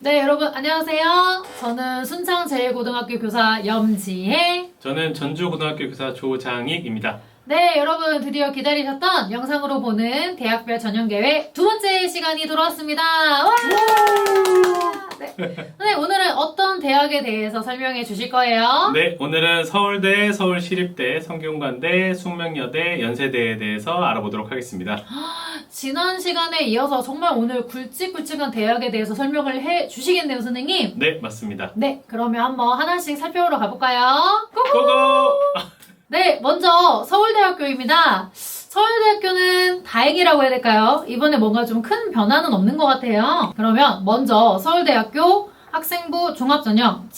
네, 여러분 안녕하세요. 저는 순창제일고등학교 교사 염지혜. 저는 전주고등학교 교사 조장익입니다. 네, 여러분 드디어 기다리셨던 영상으로 보는 대학별 전형계획 두 번째 시간이 돌아왔습니다. 와! 네. 선생님, 오늘은 어떤 대학에 대해서 설명해 주실 거예요? 네, 오늘은 서울대, 서울시립대, 성균관대, 숙명여대, 연세대에 대해서 알아보도록 하겠습니다. 지난 시간에 이어서 정말 오늘 굵직굵직한 대학에 대해서 설명을 해 주시겠네요, 선생님? 네, 맞습니다. 네, 그러면 한번 하나씩 살펴보러 가볼까요? 고고! 네, 먼저 서울대학교입니다. 서울대학교는 다행이라고 해야 될까요? 이번에 뭔가 좀 큰 변화는 없는 것 같아요. 그러면 먼저 서울대학교 학생부 종합전형,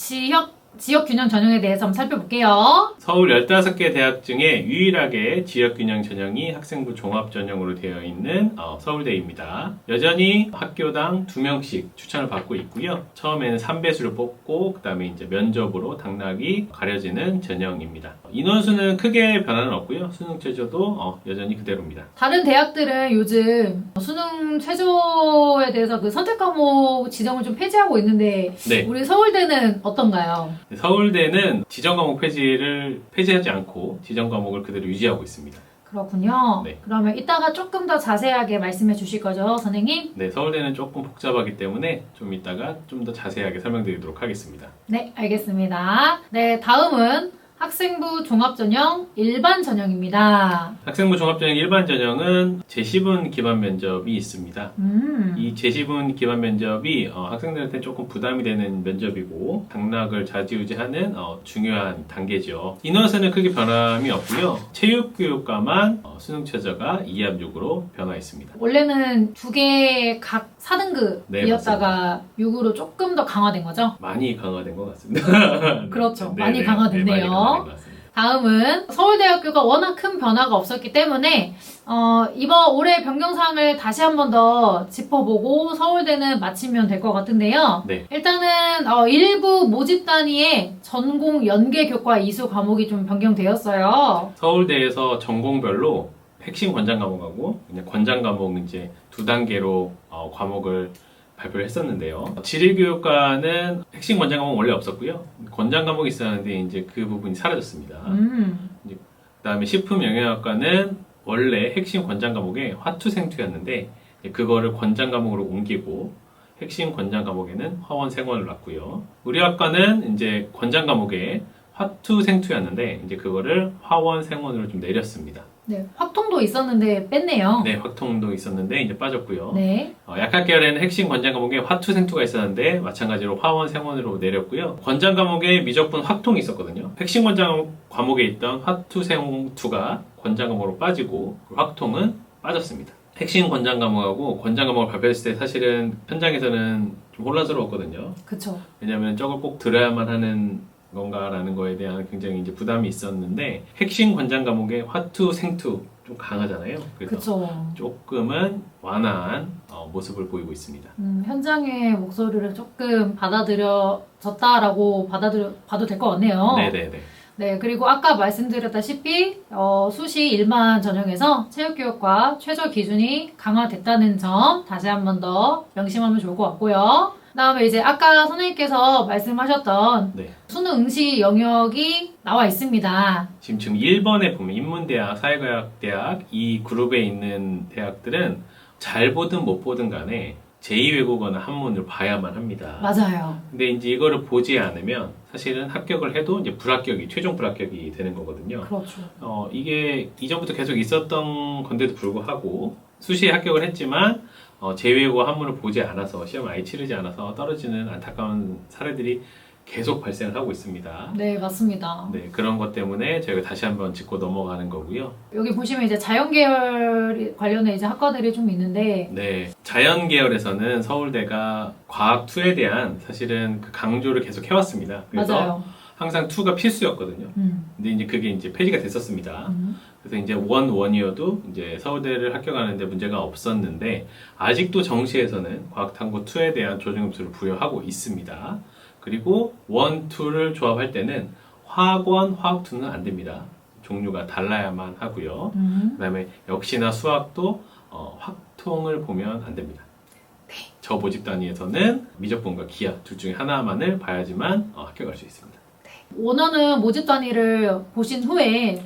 지역균형 전형에 대해서 한번 살펴볼게요. 서울 15개 대학 중에 유일하게 지역균형 전형이 학생부 종합전형으로 되어 있는 서울대입니다. 여전히 학교당 2명씩 추천을 받고 있고요. 처음에는 3배수를 뽑고 그 다음에 이제 면접으로 당락이 가려지는 전형입니다. 인원수는 크게 변화는 없고요. 수능 최저도 여전히 그대로입니다. 다른 대학들은 요즘 수능 최저에 대해서 그 선택 과목 지정을 좀 폐지하고 있는데 네. 우리 서울대는 어떤가요? 서울대는 지정 과목 폐지를 폐지하지 않고 지정 과목을 그대로 유지하고 있습니다. 그렇군요. 네. 그러면 이따가 조금 더 자세하게 말씀해 주실 거죠, 선생님? 네, 서울대는 조금 복잡하기 때문에 좀 이따가 좀 더 자세하게 설명드리도록 하겠습니다. 네, 알겠습니다. 네, 다음은 학생부 종합전형 일반 전형입니다. 학생부 종합전형 일반 전형은 제시분 기반 면접이 있습니다. 이 제시분 기반 면접이 학생들한테 조금 부담이 되는 면접이고 당락을 좌지우지하는 중요한 단계죠. 인원수는 크게 변함이 없고요. 체육교육과만 수능 최저가 2합 6으로 변화했습니다. 원래는 두 개 각 네, 4등급이었다가 6으로 조금 더 강화된 거죠? 많이 강화된 것 같습니다. 그렇죠. 네, 많이 네, 강화됐네요. 네, 많이 강화된 것 같습니다. 다음은 서울대학교가 워낙 큰 변화가 없었기 때문에 이번 올해 변경사항을 다시 한 번 더 짚어보고 서울대는 마치면 될 것 같은데요. 네. 일단은 일부 모집 단위의 전공 연계 교과 이수 과목이 좀 변경되었어요. 서울대에서 전공별로 핵심 권장 과목하고 그냥 권장 과목 이제 두 단계로 과목을 발표를 했었는데요. 지리교육과는 핵심 권장 과목 원래 없었고요. 권장 과목이 있었는데 이제 그 부분이 사라졌습니다. 그다음에 식품영양학과는 원래 핵심 권장 과목에 화투생투였는데 그거를 권장 과목으로 옮기고 핵심 권장 과목에는 화원생원을 놨고요. 의료학과는 이제 권장 과목에 화투생투였는데 이제 그거를 화원생원으로 좀 내렸습니다. 네, 확통도 있었는데 뺐네요. 네, 확통도 있었는데 이제 빠졌고요. 네. 약학 계열에는 핵심 권장 과목에 화투생투가 있었는데 마찬가지로 화원생원으로 내렸고요. 권장 과목에 미적분 확통이 있었거든요. 핵심 권장 과목에 있던 화투생투가 권장 과목으로 빠지고 확통은 빠졌습니다. 핵심 권장 과목하고 권장 과목을 발표했을 때 사실은 현장에서는 좀 혼란스러웠거든요. 그쵸. 왜냐하면 저걸 꼭 들어야만 하는 건가라는 거에 대한 굉장히 이제 부담이 있었는데 핵심 권장 과목의 화투, 생투 좀 강하잖아요. 그래서 그쵸. 조금은 완화한 모습을 보이고 있습니다. 현장의 목소리를 조금 받아들여졌다라고 봐도 될 것 같네요. 네네네. 네, 그리고 아까 말씀드렸다시피 수시 일반 전형에서 체육교육과 최저 기준이 강화됐다는 점 다시 한 번 더 명심하면 좋을 것 같고요. 그다음에 이제 아까 선생님께서 말씀하셨던 네. 수능 응시 영역이 나와 있습니다. 지금 1번에 보면 인문대학, 사회과학대학 이 그룹에 있는 대학들은 잘 보든 못 보든 간에 제2외국어나 한문을 봐야만 합니다. 맞아요. 근데 이제 이거를 보지 않으면 사실은 합격을 해도 이제 불합격이, 최종 불합격이 되는 거거든요. 그렇죠. 이게 이전부터 계속 있었던 건데도 불구하고 수시에 합격을 했지만 제2외국어 한문을 보지 않아서 시험을 아예 치르지 않아서 떨어지는 안타까운 사례들이 계속 발생을 하고 있습니다. 네, 맞습니다. 네, 그런 것 때문에 저희가 다시 한번 짚고 넘어가는 거고요. 여기 보시면 이제 자연계열 관련해 이제 학과들이 좀 있는데 네, 자연 계열에서는 서울대가 과학 2에 대한 사실은 그 강조를 계속 해왔습니다. 그래서 맞아요. 항상 2가 필수였거든요. 근데 이제 그게 이제 폐지가 됐었습니다. 그래서 이제 원이어도 이제 서울대를 합격하는데 문제가 없었는데 아직도 정시에서는 과학탐구 2에 대한 조정점수를 부여하고 있습니다. 그리고 1, 2를 조합할 때는 화학원, 화학 2는 안 됩니다. 종류가 달라야만 하고요. 그다음에 역시나 수학도 확통을 보면 안 됩니다. 저 모집 단위에서는 미적분과 기하 둘 중에 하나만을 봐야지만 합격할 수 있습니다. 원하는 모집 단위를 보신 후에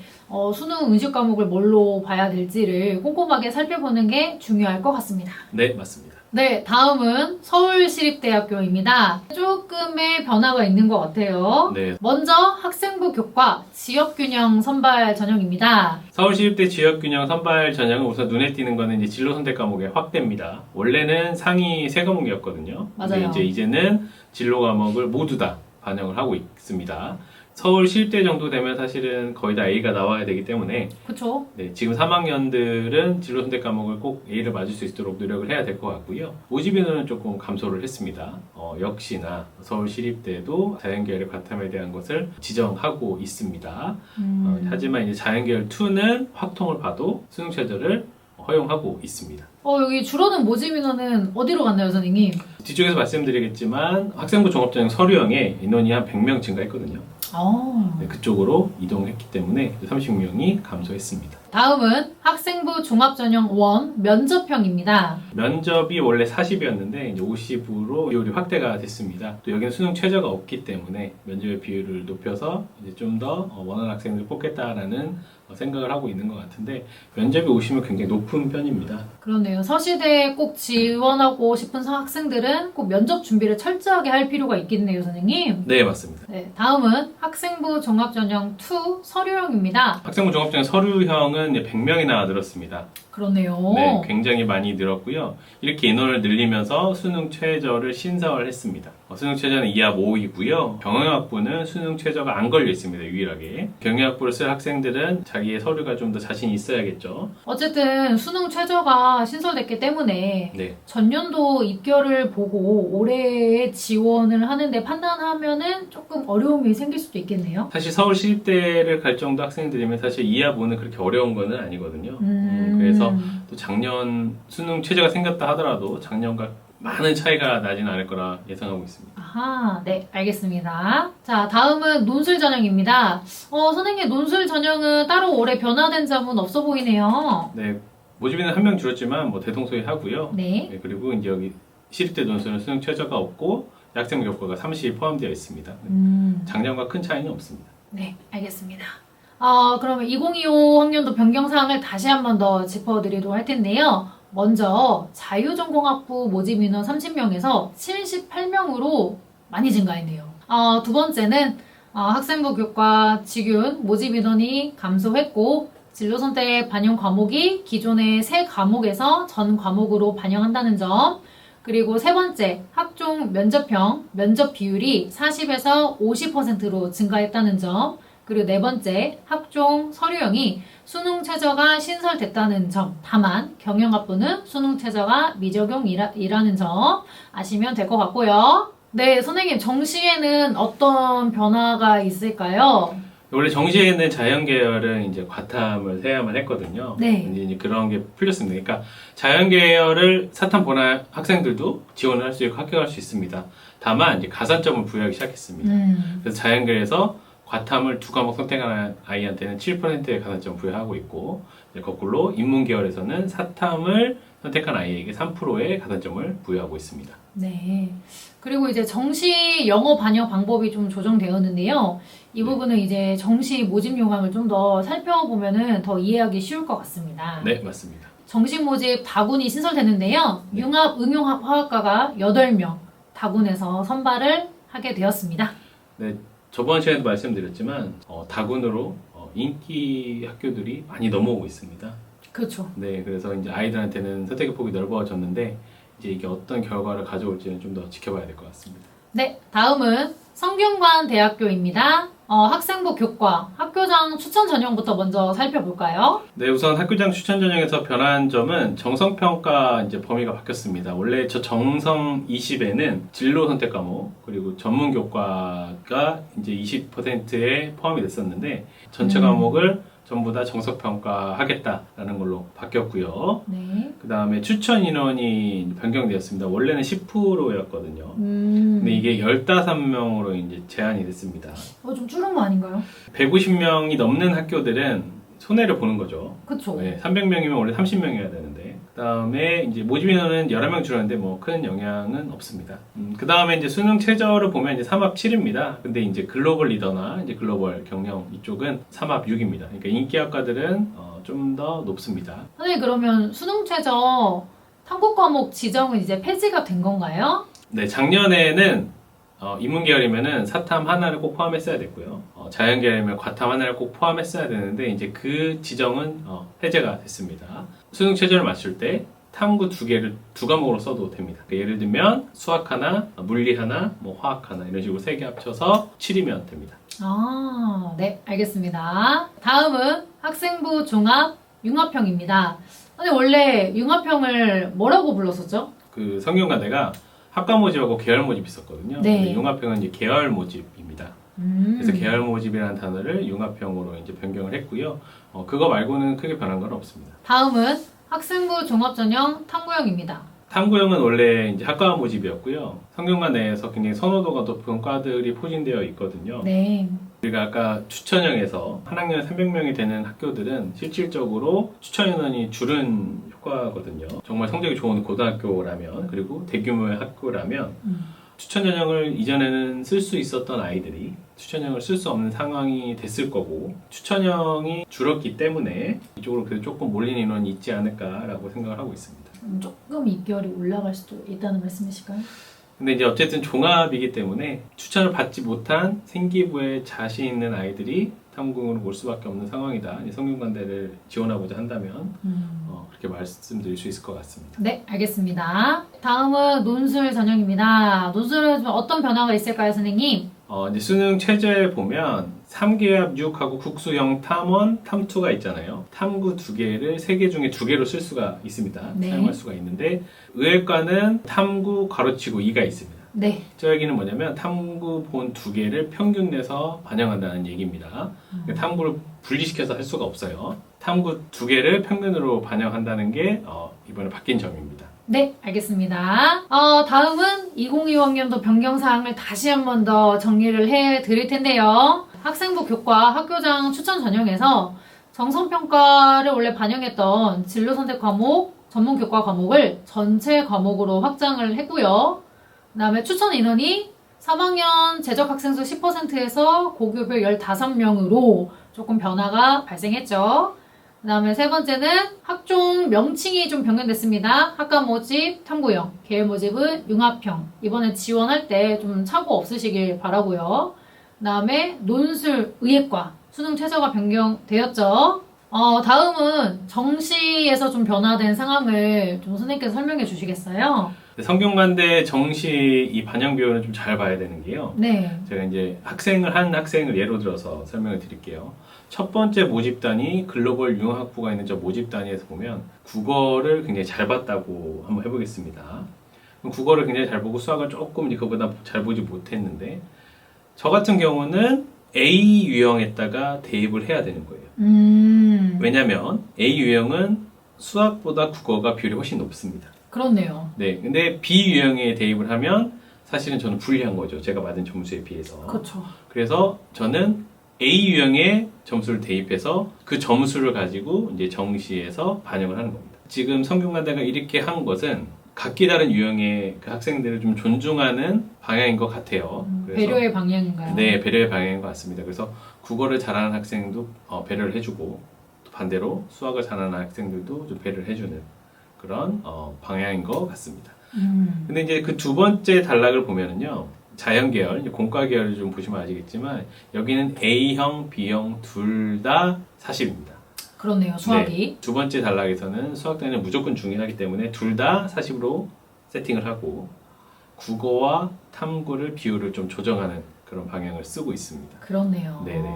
수능 응시 과목을 뭘로 봐야 될지를 꼼꼼하게 살펴보는 게 중요할 것 같습니다. 네, 맞습니다. 네, 다음은 서울시립대학교입니다. 조금의 변화가 있는 것 같아요. 네, 먼저 학생부 교과 지역균형 선발 전형입니다. 서울시립대 지역균형 선발 전형은 우선 눈에 띄는 거는 이제 진로 선택 과목의 확대입니다. 원래는 상위 3과목이었거든요. 맞아요. 근데 이제는 진로 과목을 모두 다 반영을 하고 있습니다. 서울시립대 정도 되면 사실은 거의 다 A가 나와야 되기 때문에 그쵸? 네, 지금 3학년들은 진로 선택 과목을 꼭 A를 맞을 수 있도록 노력을 해야 될 것 같고요. 모집 인원은 조금 감소를 했습니다. 역시나 서울시립대도 자연계열의 과탐에 대한 것을 지정하고 있습니다. 하지만 이제 자연계열 2는 확통을 봐도 수능 최저를 허용하고 있습니다. 여기 줄어든 모집 인원은 어디로 갔나요, 선생님? 뒤쪽에서 말씀드리겠지만 학생부 종합전형 서류형에 인원이 한 100명 증가했거든요. 네, 그쪽으로 이동했기 때문에 30명이 감소했습니다. 다음은 학생부 종합전형 1 면접형입니다. 면접이 원래 40이었는데 이제 50으로 비율이 확대가 됐습니다. 또 여기는 수능 최저가 없기 때문에 면접의 비율을 높여서 이제 좀 더 원하는 학생을 뽑겠다라는 생각을 하고 있는 것 같은데 면접이 오시면 굉장히 높은 편입니다. 그러네요. 서시대에 꼭 지원하고 싶은 학생들은 꼭 면접 준비를 철저하게 할 필요가 있겠네요, 선생님. 네, 맞습니다. 네, 다음은 학생부 종합전형 2 서류형입니다. 학생부 종합전형 서류형은 이제 100명이나 늘었습니다. 그렇네요. 네, 굉장히 많이 늘었고요. 이렇게 인원을 늘리면서 수능 최저를 신설을 했습니다. 수능 최저는 2합 5이고요. 경영학부는 수능 최저가 안 걸려 있습니다. 유일하게. 경영학부를 쓸 학생들은 자기의 서류가 좀 더 자신이 있어야겠죠. 어쨌든 수능 최저가 신설됐기 때문에 네. 전년도 입결을 보고 올해의 지원을 하는데 판단하면은 조금 어려움이 생길 수도 있겠네요. 사실 서울시립대를 갈 정도 학생들이면 사실 2합 5는 그렇게 어려운 거는 아니거든요. 그래서 또 작년 수능 최저가 생겼다 하더라도 작년과 많은 차이가 나지는 않을 거라 예상하고 있습니다. 아하, 네, 알겠습니다. 자, 다음은 논술 전형입니다. 선생님, 논술 전형은 따로 올해 변화된 점은 없어 보이네요. 네, 모집인은 한 명 줄었지만 뭐 대동소이하고요. 네. 네, 그리고 이제 여기 시립대 논술은 수능 최저가 없고 학생 교과가 30이 포함되어 있습니다. 작년과 큰 차이는 없습니다. 네, 알겠습니다. 그러면 2025 학년도 변경사항을 다시 한 번 더 짚어드리도록 할 텐데요. 먼저 자유전공학부 모집 인원 30명에서 78명으로 많이 증가했네요. 두 번째는 학생부 교과 직윤 모집 인원이 감소했고 진로선택 반영 과목이 기존의 세 과목에서 전 과목으로 반영한다는 점, 그리고 세 번째 학종 면접형 면접 비율이 40에서 50%로 증가했다는 점, 그리고 네 번째 학종 서류형이 수능 최저가 신설됐다는 점, 다만 경영학부는 수능 최저가 미적용이라는 점 아시면 될 것 같고요. 네, 선생님 정시에는 어떤 변화가 있을까요? 원래 정시에는 자연계열은 이제 과탐을 세야만 했거든요. 네. 근데 이제 그런 게 풀렸습니다. 그러니까 자연계열을 사탐 본할 학생들도 지원을 할 수 있고 합격할 수 있습니다. 다만 이제 가산점을 부여하기 시작했습니다. 그래서 자연계열에서 과탐을 2과목 선택한 아이한테는 7%의 가산점 부여하고 있고, 거꾸로 인문계열에서는 사탐을 선택한 아이에게 3%의 가산점을 부여하고 있습니다. 네. 그리고 이제 정시 영어 반영 방법이 좀 조정되었는데요. 이 부분은 이제 정시 모집 요강을 좀 더 살펴보면은 더 이해하기 쉬울 것 같습니다. 네, 맞습니다. 정시 모집 다군이 신설됐는데요. 네. 융합 응용화학과가 8명 다군에서 선발을 하게 되었습니다. 네, 저번 시간에도 말씀드렸지만 다군으로 인기 학교들이 많이 넘어오고 있습니다. 그렇죠. 네, 그래서 이제 아이들한테는 선택의 폭이 넓어졌는데 이제 이게 어떤 결과를 가져올지는 좀 더 지켜봐야 될 것 같습니다. 네, 다음은 성균관대학교입니다. 학생부 교과, 학교장 추천 전형부터 먼저 살펴볼까요? 네, 우선 학교장 추천 전형에서 변한 점은 정성평가 이제 범위가 바뀌었습니다. 원래 저 정성 20에는 진로 선택 과목 그리고 전문 교과가 이제 20%에 포함이 됐었는데 전체 과목을 전부 다 정석평가 하겠다라는 걸로 바뀌었고요. 네. 그 다음에 추천 인원이 변경되었습니다. 원래는 10%였거든요. 근데 이게 15명으로 이제 제한이 됐습니다. 좀 줄은 거 아닌가요? 150명이 넘는 학교들은 손해를 보는 거죠. 그쵸. 네, 300명이면 원래 30명이어야 되는데, 그 그다음에 이제 모집 인원은 여러 명 줄었는데 뭐 큰 영향은 없습니다. 그다음에 이제 수능 최저를 보면 이제 3합 7입니다. 근데 이제 글로벌 리더나 이제 글로벌 경영 이쪽은 3합 6입니다. 그러니까 인기 학과들은 좀 더 높습니다. 선생님 그러면 수능 최저 탐구 과목 지정은 이제 폐지가 된 건가요? 네, 작년에는 인문 계열이면은 사탐 하나를 꼭 포함했어야 됐고요. 자연 계열이면 과탐 하나를 꼭 포함했어야 되는데 이제 그 지정은 해제가 됐습니다. 수능 최저를 맞출 때 탐구 두 개를 두 과목으로 써도 됩니다. 그러니까 예를 들면 수학 하나, 물리 하나, 뭐 화학 하나 이런 식으로 세 개 합쳐서 7이면 됩니다. 아, 네, 알겠습니다. 다음은 학생부 종합 융합형입니다. 근데 원래 융합형을 뭐라고 불렀었죠? 그 성균관대가 학과 모집하고 계열 모집 있었거든요. 네. 근데 융합형은 이제 계열 모집입니다. 그래서 계열 모집이라는 단어를 융합형으로 이제 변경을 했고요. 그거 말고는 크게 변한 건 없습니다. 다음은 학생부 종합 전형 탐구형입니다. 탐구형은 원래 이제 학과 모집이었고요. 성균관 내에서 굉장히 선호도가 높은 과들이 포진되어 있거든요. 네. 우리가 아까 추천형에서 한 학년에 300명이 되는 학교들은 실질적으로 추천 인원이 줄은 효과거든요. 정말 성적이 좋은 고등학교라면 그리고 대규모의 학교라면 추천 전형을 이전에는 쓸 수 있었던 아이들이 추천형을 쓸 수 없는 상황이 됐을 거고 추천형이 줄었기 때문에 이쪽으로 그래도 조금 몰린 인원이 있지 않을까라고 생각을 하고 있습니다. 조금 입결이 올라갈 수도 있다는 말씀이실까요? 근데 이제 어쨌든 종합이기 때문에 추천을 받지 못한 생기부에 자신 있는 아이들이 탐구로 올 수밖에 없는 상황이다. 성균관대를 지원하고자 한다면 그렇게 말씀드릴 수 있을 것 같습니다. 네, 알겠습니다. 다음은 논술 전형입니다. 논술은 좀 어떤 변화가 있을까요, 선생님? 이제 수능 최저에 보면 3개합 6하고 국수형 탐원, 탐투가 있잖아요. 탐구 2개를 3개 중에 2개로 쓸 수가 있습니다. 네. 사용할 수가 있는데 의외과는 탐구 괄호치고 2가 있습니다. 네. 저 얘기는 뭐냐면 탐구 본 2개를 평균 내서 반영한다는 얘기입니다. 탐구를 분리시켜서 할 수가 없어요. 탐구 2개를 평균으로 반영한다는 게 이번에 바뀐 점입니다. 네, 알겠습니다. 다음은 2025학년도 변경사항을 다시 한 번 더 정리를 해 드릴 텐데요. 학생부 교과 학교장 추천 전형에서 정성평가를 원래 반영했던 진로선택 과목, 전문교과 과목을 전체 과목으로 확장을 했고요. 그 다음에 추천 인원이 3학년 재적 학생 수 10%에서 고교별 15명으로 조금 변화가 발생했죠. 그 다음에 세 번째는 학종 명칭이 좀 변경됐습니다. 학과 모집 탐구형, 계열 모집은 융합형. 이번에 지원할 때 좀 착오 없으시길 바라고요. 그 다음에 논술 의예과 수능 최저가 변경되었죠. 다음은 정시에서 좀 변화된 상황을 좀 선생님께서 설명해 주시겠어요? 성균관대 정시 이 반영 비율은 좀 잘 봐야 되는 게요. 네. 제가 이제 한 학생을 예로 들어서 설명을 드릴게요. 첫 번째 모집단이 글로벌 융합학부가 있는 저 모집단위에서 보면 국어를 굉장히 잘 봤다고 한번 해보겠습니다. 국어를 굉장히 잘 보고 수학을 조금 이제 그보다 잘 보지 못했는데 저 같은 경우는 A 유형에다가 대입을 해야 되는 거예요. 왜냐면 A 유형은 수학보다 국어가 비율이 훨씬 높습니다. 그렇네요. 네, 근데 B 유형에 대입을 하면 사실은 저는 불리한 거죠. 제가 받은 점수에 비해서. 그렇죠. 그래서 저는 A 유형에 점수를 대입해서 그 점수를 가지고 이제 정시에서 반영을 하는 겁니다. 지금 성균관대가 이렇게 한 것은 각기 다른 유형의 그 학생들을 좀 존중하는 방향인 것 같아요. 그래서 배려의 방향인가요? 네, 배려의 방향인 것 같습니다. 그래서 국어를 잘하는 학생도 배려를 해주고 또 반대로 수학을 잘하는 학생들도 좀 배려를 해주는 그런 방향인 것 같습니다. 근데 이제 그 두 번째 단락을 보면은요. 자연 계열, 공과 계열을 좀 보시면 아시겠지만 여기는 A형, B형 둘 다 40입니다. 그렇네요. 수학이. 네, 두 번째 단락에서는 수학 단위는 무조건 중요하기 때문에 둘 다 40으로 세팅을 하고 국어와 탐구를 비율을 좀 조정하는 그런 방향을 쓰고 있습니다. 그렇네요. 네네.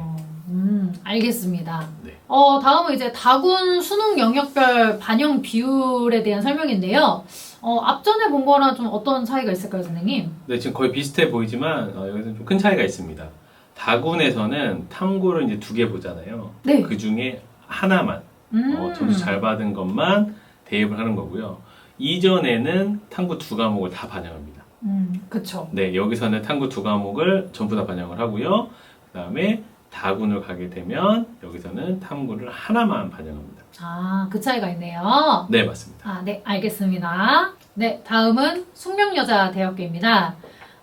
알겠습니다. 네. 다음은 이제 다군 수능 영역별 반영 비율에 대한 설명인데요. 앞전에 본 거랑 좀 어떤 차이가 있을까요, 선생님? 네, 지금 거의 비슷해 보이지만 여기서 좀 큰 차이가 있습니다. 다군에서는 탐구를 이제 2개 보잖아요. 네. 그 중에 하나만 점수 잘 받은 것만 대입을 하는 거고요. 이전에는 탐구 2과목을 다 반영합니다. 그쵸. 네, 여기서는 탐구 2과목을 전부 다 반영을 하고요. 그 다음에 다군을 가게 되면 여기서는 탐구를 하나만 반영합니다. 아, 그 차이가 있네요. 네, 맞습니다. 아, 네, 알겠습니다. 네, 다음은 숙명여자대학교입니다.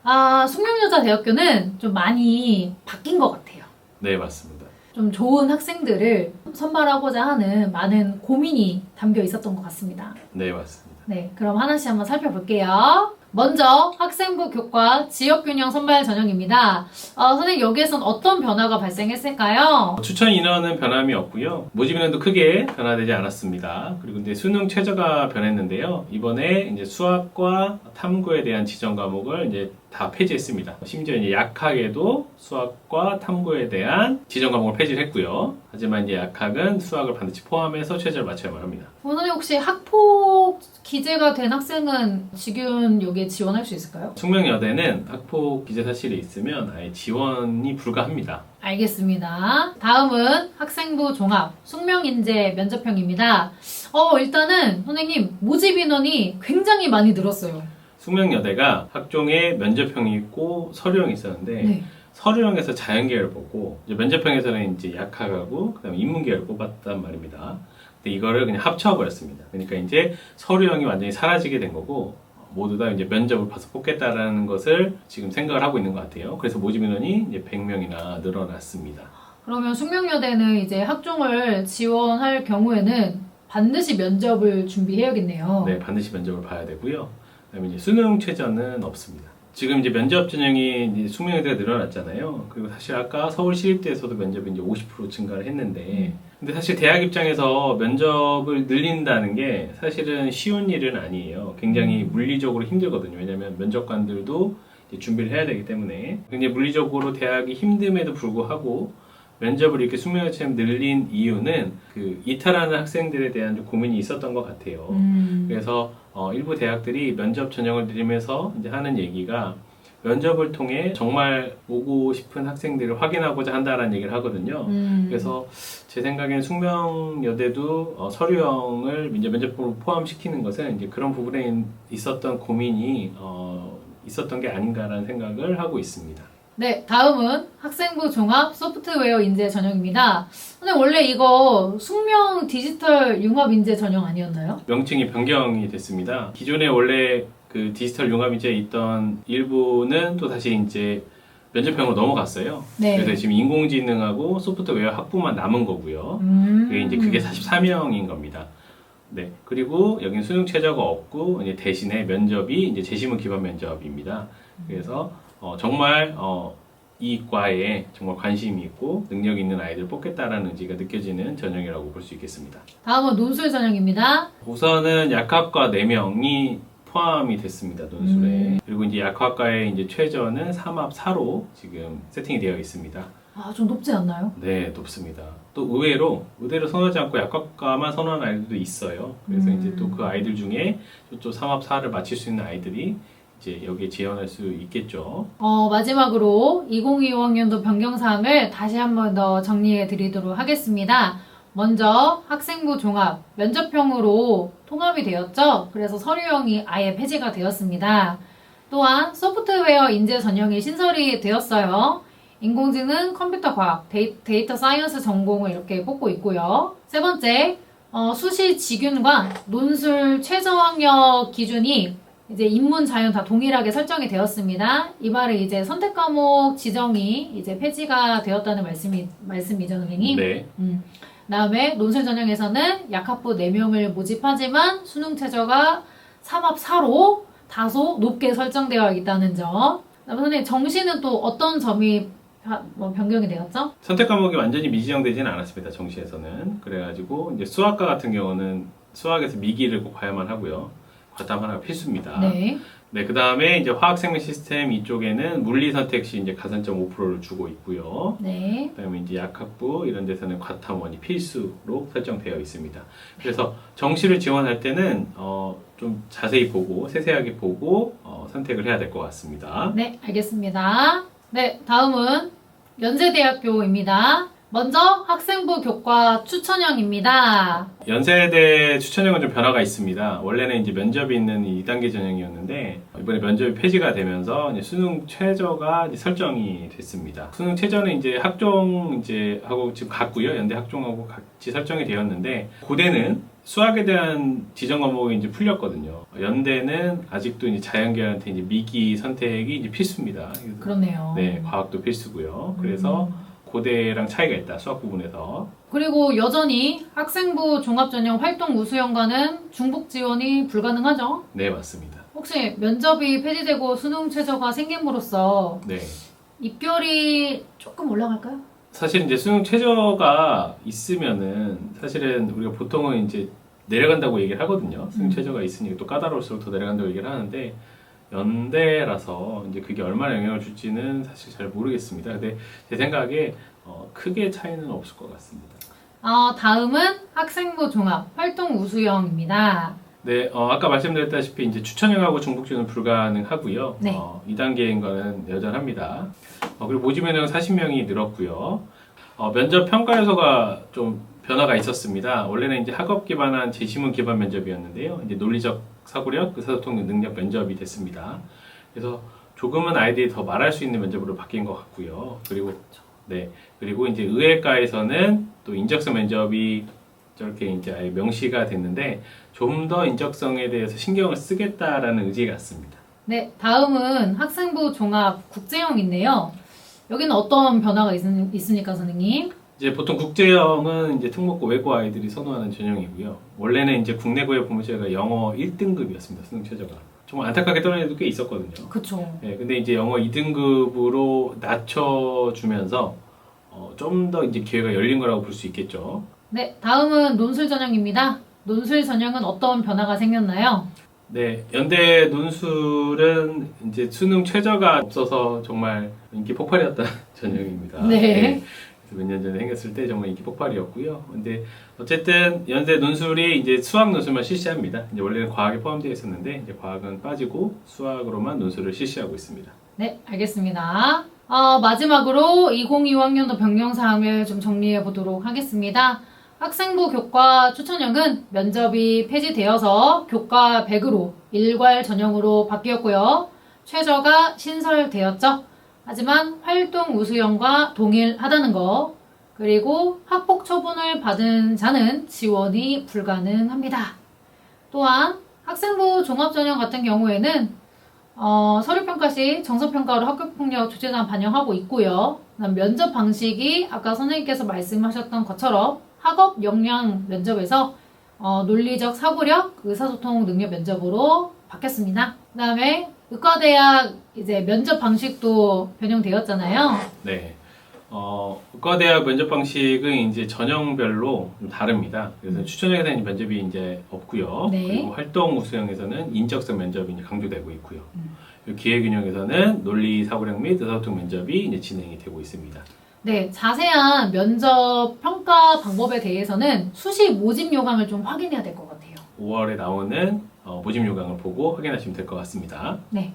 아, 숙명여자대학교는 좀 많이 바뀐 것 같아요. 네, 맞습니다. 좀 좋은 학생들을 선발하고자 하는 많은 고민이 담겨 있었던 것 같습니다. 네, 맞습니다. 네, 그럼 하나씩 한번 살펴볼게요. 먼저 학생부 교과 지역균형 선발 전형입니다. 선생님 여기에선 어떤 변화가 발생했을까요? 추천 인원은 변함이 없고요. 모집 인원도 크게 변화되지 않았습니다. 그리고 이제 수능 최저가 변했는데요. 이번에 이제 수학과 탐구에 대한 지정 과목을 이제 다 폐지했습니다. 심지어 이제 약학에도 수학과 탐구에 대한 지정 과목을 폐지를 했고요. 하지만 이제 약학은 수학을 반드시 포함해서 최저를 맞춰야만 합니다. 선생님 혹시 학폭 기재가 된 학생은 지균 여기에 지원할 수 있을까요? 숙명여대는 학폭 기재 사실이 있으면 아예 지원이 불가합니다. 알겠습니다. 다음은 학생부 종합 숙명인재 면접형입니다. 일단은 선생님 모집 인원이 굉장히 많이 늘었어요. 숙명여대가 학종에 면접형이 있고 서류형이 있었는데 네. 서류형에서 자연계열 보고 이제 면접형에서는 이제 약학하고 그다음에 인문계열 뽑았단 말입니다. 근데 이거를 그냥 합쳐버렸습니다. 그러니까 이제 서류형이 완전히 사라지게 된 거고 모두 다 이제 면접을 봐서 뽑겠다라는 것을 지금 생각을 하고 있는 것 같아요. 그래서 모집 인원이 이제 100명이나 늘어났습니다. 그러면 숙명여대는 이제 학종을 지원할 경우에는 반드시 면접을 준비해야겠네요. 네, 반드시 면접을 봐야 되고요. 그다음에 이제 수능 최저는 없습니다. 지금 이제 면접 전형이 이제 숙명여대가 늘어났잖아요. 그리고 사실 아까 서울시립대에서도 면접이 이제 50% 증가를 했는데, 근데 사실 대학 입장에서 면접을 늘린다는 게 사실은 쉬운 일은 아니에요. 굉장히 물리적으로 힘들거든요. 왜냐하면 면접관들도 이제 준비를 해야 되기 때문에 굉장히 물리적으로 대학이 힘듦에도 불구하고 면접을 이렇게 숙명여대처럼 늘린 이유는 그 이탈하는 학생들에 대한 좀 고민이 있었던 것 같아요. 그래서 일부 대학들이 면접 전형을 늘리면서 이제 하는 얘기가 면접을 통해 정말 오고 싶은 학생들을 확인하고자 한다라는 얘기를 하거든요. 그래서 제 생각엔 숙명여대도 서류형을 이제 면접으로 포함시키는 것은 이제 그런 부분에 있었던 고민이 있었던 게 아닌가라는 생각을 하고 있습니다. 네, 다음은 학생부 종합 소프트웨어 인재 전형입니다. 근데 원래 이거 숙명 디지털 융합 인재 전형 아니었나요? 명칭이 변경이 됐습니다. 기존에 원래 그 디지털 융합인재에 있던 일부는 또 다시 이제 면접형으로 넘어갔어요. 네. 그래서 지금 인공지능하고 소프트웨어 학부만 남은 거고요. 그게 44명인 겁니다. 네. 그리고 여기는 수능 최저가 없고 이제 대신에 면접이 이제 재시문 기반 면접입니다. 그래서 정말 이 과에 정말 관심이 있고 능력이 있는 아이들을 뽑겠다라는 의지가 느껴지는 전형이라고 볼 수 있겠습니다. 다음은 논술 전형입니다. 우선은 약학과 4명이 포함이 됐습니다, 논술에. 그리고 이제 약학과의 이제 최저는 3합 4로 지금 세팅이 되어 있습니다. 아, 좀 높지 않나요? 네, 높습니다. 또 의외로 선호하지 않고 약학과만 선호하는 아이들도 있어요. 그래서 이제 또 그 아이들 중에 또 3합 4를 맞출 수 있는 아이들이 이제 여기에 지원할 수 있겠죠. 마지막으로 2025학년도 변경사항을 다시 한 번 더 정리해 드리도록 하겠습니다. 먼저 학생부 종합 면접형으로 통합이 되었죠. 그래서 서류형이 아예 폐지가 되었습니다. 또한 소프트웨어 인재 전형이 신설이 되었어요. 인공지능, 컴퓨터 과학, 데이터 사이언스 전공을 이렇게 뽑고 있고요. 세 번째, 수시 지균과 논술 최저 학력 기준이 이제 인문, 자연 다 동일하게 설정이 되었습니다. 이 말은 이제 선택 과목 지정이 이제 폐지가 되었다는 말씀이죠, 선생님? 네. 다음에 논술 전형에서는 약학부 4명을 모집하지만 수능 최저가 3합 4로 다소 높게 설정되어 있다는 점. 그다음에 선생님 정시는 또 어떤 점이 변경이 되었죠? 선택 과목이 완전히 미지정되지는 않았습니다. 정시에서는. 그래가지고 이제 수학과 같은 경우는 수학에서 미기를 꼭 봐야만 하고요. 과탐 하나가 필수입니다. 네. 네, 그 다음에 이제 화학생명 시스템 이쪽에는 물리 선택 시 이제 가산점 5%를 주고 있고요. 네. 그 다음에 이제 약학부 이런 데서는 과탐원이 필수로 설정되어 있습니다. 그래서 정시를 지원할 때는 좀 자세히 보고 세세하게 보고 선택을 해야 될 것 같습니다. 네, 알겠습니다. 네, 다음은 연세대학교입니다. 먼저 학생부 교과 추천형입니다. 연세대 추천형은 좀 변화가 있습니다. 원래는 이제 면접이 있는 2단계 전형이었는데 이번에 면접이 폐지가 되면서 이제 수능 최저가 이제 설정이 됐습니다. 수능 최저는 이제 학종 이제 하고 지금 같고요. 연대 학종하고 같이 설정이 되었는데 고대는 수학에 대한 지정 과목이 이제 풀렸거든요. 연대는 아직도 이제 자연계열한테 이제 미기 선택이 이제 필수입니다. 그래서 그렇네요. 네, 과학도 필수고요. 그래서 고대랑 차이가 있다, 수학 부분에서. 그리고 여전히 학생부 종합전형 활동 우수형과는 중복 지원이 불가능하죠? 네, 맞습니다. 혹시 면접이 폐지되고 수능 최저가 생김으로써 네. 입결이 조금 올라갈까요? 사실 이제 수능 최저가 있으면은 사실은 우리가 보통은 이제 내려간다고 얘기를 하거든요. 수능 최저가 있으니까 또 까다로울수록 더 내려간다고 얘기를 하는데 연대라서 이제 그게 얼마나 영향을 줄지는 사실 잘 모르겠습니다. 근데 제 생각에 크게 차이는 없을 것 같습니다. 다음은 학생부 종합 활동 우수형입니다. 네, 아까 말씀드렸다시피 이제 추천형하고 중복 지원은 불가능하고요. 네. 2단계인 거는 여전합니다. 그리고 모집 인원 40명이 늘었고요. 면접 평가 요소가 좀 변화가 있었습니다. 원래는 이제 학업 기반한 제시문 기반 면접이었는데요. 이제 논리적 사고력, 의사소통 능력 면접이 됐습니다. 그래서 조금은 아이들이 더 말할 수 있는 면접으로 바뀐 것 같고요. 그리고 네, 그리고 이제 의외과에서는 또 인적성 면접이 저렇게 이제 아예 명시가 됐는데 좀 더 인적성에 대해서 신경을 쓰겠다라는 의지 같습니다. 네, 다음은 학생부 종합 국제형인데요. 여기는 어떤 변화가 있으니까 선생님? 이제 보통 국제형은 이제 특목고 외고 아이들이 선호하는 전형이고요. 원래는 이제 국내고의 보문제가 영어 1등급이었습니다. 수능 최저가. 정말 안타깝게 떨어진 애도 꽤 있었거든요. 그쵸. 네, 근데 이제 영어 2등급으로 낮춰주면서 좀 더 이제 기회가 열린 거라고 볼 수 있겠죠. 네, 다음은 논술 전형입니다. 논술 전형은 어떤 변화가 생겼나요? 네, 연대 논술은 이제 수능 최저가 없어서 정말 인기 폭발이었던 전형입니다. 네. 몇 년 전에 생겼을 때 정말 인기 폭발이었고요. 근데 어쨌든 연대 논술이 이제 수학 논술만 실시합니다. 이제 원래는 과학에 포함되어 있었는데 이제 과학은 빠지고 수학으로만 논술을 실시하고 있습니다. 네, 알겠습니다. 마지막으로 2025학년도 변경사항을 좀 정리해 보도록 하겠습니다. 학생부 교과 추천형은 면접이 폐지되어서 교과 100으로 일괄 전형으로 바뀌었고요. 최저가 신설되었죠. 하지만 활동 우수형과 동일하다는 거, 그리고 학폭 처분을 받은 자는 지원이 불가능합니다. 또한 학생부 종합전형 같은 경우에는 서류평가 시 정서평가로 학교폭력 조치단 반영하고 있고요. 면접 방식이 아까 선생님께서 말씀하셨던 것처럼 학업 역량 면접에서 논리적 사고력, 의사소통 능력 면접으로 바뀌었습니다. 그 다음에 의과대학 이제 면접 방식도 변형되었잖아요. 네. 의과대학 면접 방식은 이제 전형별로 좀 다릅니다. 그래서 추천형에서는 면접이 이제 없고요. 네. 그리고 활동 우수형에서는 인적성 면접이 이제 강조되고 있고요. 그리고 기획균형에서는 논리 사고력 및 의사소통 면접이 이제 진행이 되고 있습니다. 네, 자세한 면접 평가 방법에 대해서는 수시 모집 요강을 좀 확인해야 될 것 같아요. 5월에 나오는 모집 요강을 보고 확인하시면 될 것 같습니다. 네.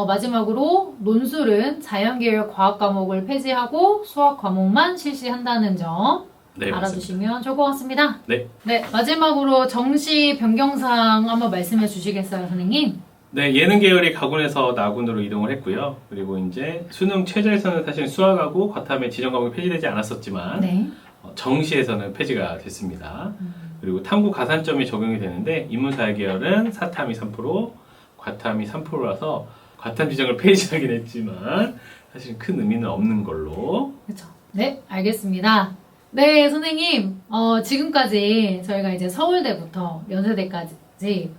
마지막으로 논술은 자연계열 과학 과목을 폐지하고 수학 과목만 실시한다는 점 네, 알아두시면 좋을 것 같습니다. 네. 네, 마지막으로 정시 변경사항 한번 말씀해 주시겠어요, 선생님? 네, 예능 계열이 가군에서 나군으로 이동을 했고요. 그리고 이제 수능 최저에서는 사실 수학하고 과탐의 지정 과목이 폐지되지 않았었지만 네. 정시에서는 폐지가 됐습니다. 그리고 탐구 가산점이 적용이 되는데 인문사회 계열은 사탐이 3%, 과탐이 3%라서 과탐 지정을 폐지하긴 했지만 사실 큰 의미는 없는 걸로. 그렇죠. 네, 알겠습니다. 네, 선생님. 지금까지 저희가 이제 서울대부터 연세대까지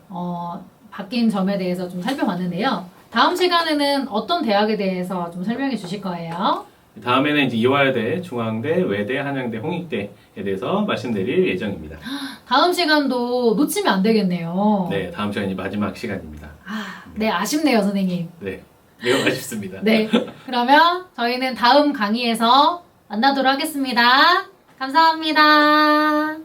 바뀐 점에 대해서 좀 살펴봤는데요. 다음 시간에는 어떤 대학에 대해서 좀 설명해 주실 거예요? 다음에는 이제 이화여대, 중앙대, 외대, 한양대, 홍익대에 대해서 말씀드릴 예정입니다. 다음 시간도 놓치면 안 되겠네요. 네, 다음 시간이 마지막 시간입니다. 네, 아쉽네요, 선생님. 네, 매우 아쉽습니다. 네, 그러면 저희는 다음 강의에서 만나도록 하겠습니다. 감사합니다.